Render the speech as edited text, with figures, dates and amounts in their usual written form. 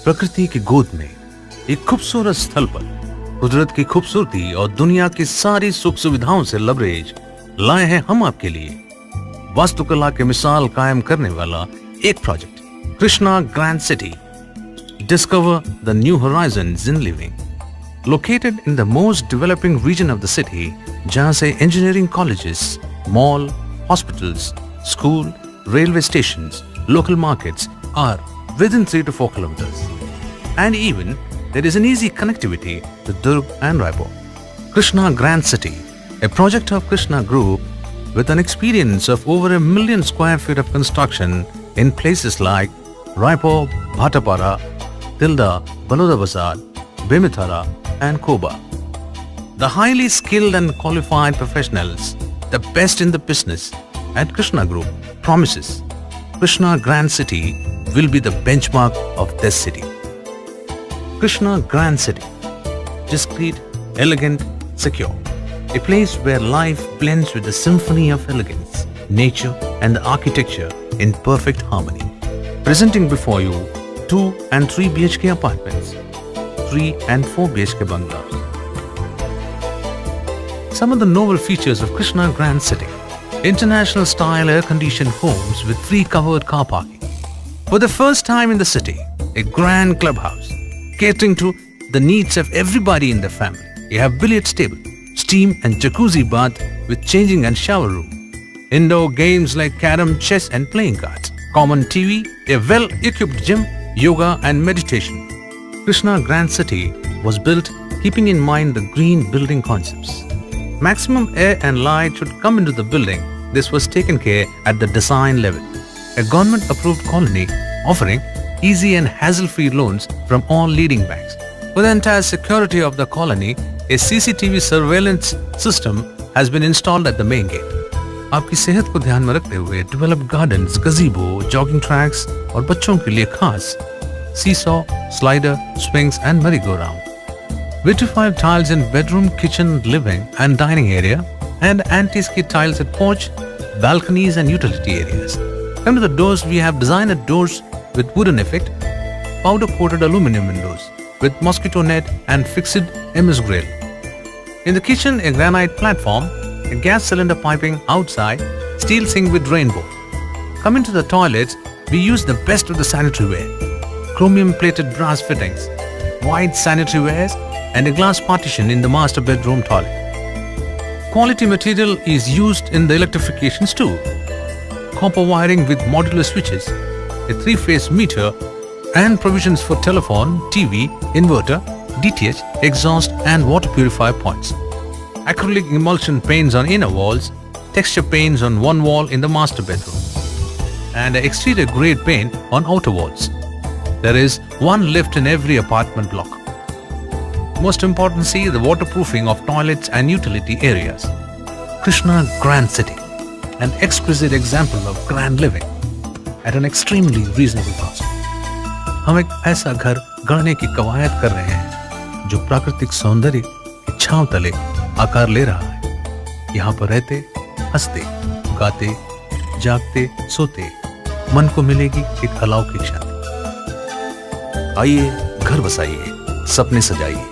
प्रकृति की गोद में एक खूबसूरत स्थल पर कुदरत की खूबसूरती और दुनिया की सारी सुख सुविधाओं से लबरेज लाए हैं हम आपके लिए वास्तुकला की मिसाल कायम करने वाला एक project, Krishna grand city. Discover the new horizons in living. Located in the most developing region of the city, जहाँ से engineering colleges, mall, hospitals, school, railway stations, local markets are within 3 to 4 kilometers. And even there is an easy connectivity to Durg and Raipur. Krishna Grand City, a project of Krishna Group with an experience of over 1 million square feet of construction in places like Raipur, Bhattapara, Tilda, Baloda Bazar, Bimithara and Koba. The highly skilled and qualified professionals, the best in the business at Krishna Group promises Krishna Grand City will be the benchmark of this city. Krishna Grand City, discreet, elegant, secure. A place where life blends with the symphony of elegance, nature and the architecture in perfect harmony. Presenting before you 2 and 3 BHK apartments, 3 and 4 BHK bungalows. Some of the novel features of Krishna Grand City: international style air-conditioned homes with free covered car parking. For the first time in the city, a grand clubhouse catering to the needs of everybody in the family. You have billiards table, steam and jacuzzi bath with changing and shower room. Indoor games like carom, chess and playing cards. Common TV, a well-equipped gym, yoga and meditation. Krishna Grand City was built keeping in mind the green building concepts. Maximum air and light should come into the building. This was taken care at the design level. A government-approved colony offering easy and hassle-free loans from all leading banks. For the entire security of the colony, a CCTV surveillance system has been installed at the main gate. आपकी सेहत को ध्यान में रखते हुए developed gardens, गजीबो, jogging tracks और बच्चों के लिए खास seesaw, slider, swings and merry-go-round. Vitrified tiles in bedroom, kitchen, living and dining area and anti-skid tiles at porch, balconies and utility areas. Come to the doors, we have designer doors with wooden effect, powder-coated aluminum windows with mosquito net and fixed MS grill. In the kitchen, a granite platform, a gas cylinder piping outside, steel sink with rainbow. Coming to the toilets, we use the best of the sanitary ware, chromium-plated brass fittings, white sanitary wares, and a glass partition in the master bedroom toilet. Quality material is used in the electrifications too. Copper wiring with modular switches, a 3-phase meter, and provisions for telephone, TV, inverter, DTH, exhaust, and water purifier points. Acrylic emulsion paints on inner walls, texture paints on one wall in the master bedroom, and an exterior grade paint on outer walls. There is one lift in every apartment block. Most important, see the waterproofing of toilets and utility areas. Krishna Grand City, an exquisite example of grand living at an extremely reasonable cost. हम एक ऐसा घर गढ़ने की कवायद कर रहे हैं जो प्राकृतिक सौंदर्य की छांव तले आकार ले रहा है। यहाँ पर रहते, हंसते, गाते, जागते, सोते मन को मिलेगी एक अलौकिक शांति। आइए, घर बसाइए, सपने सजाइए।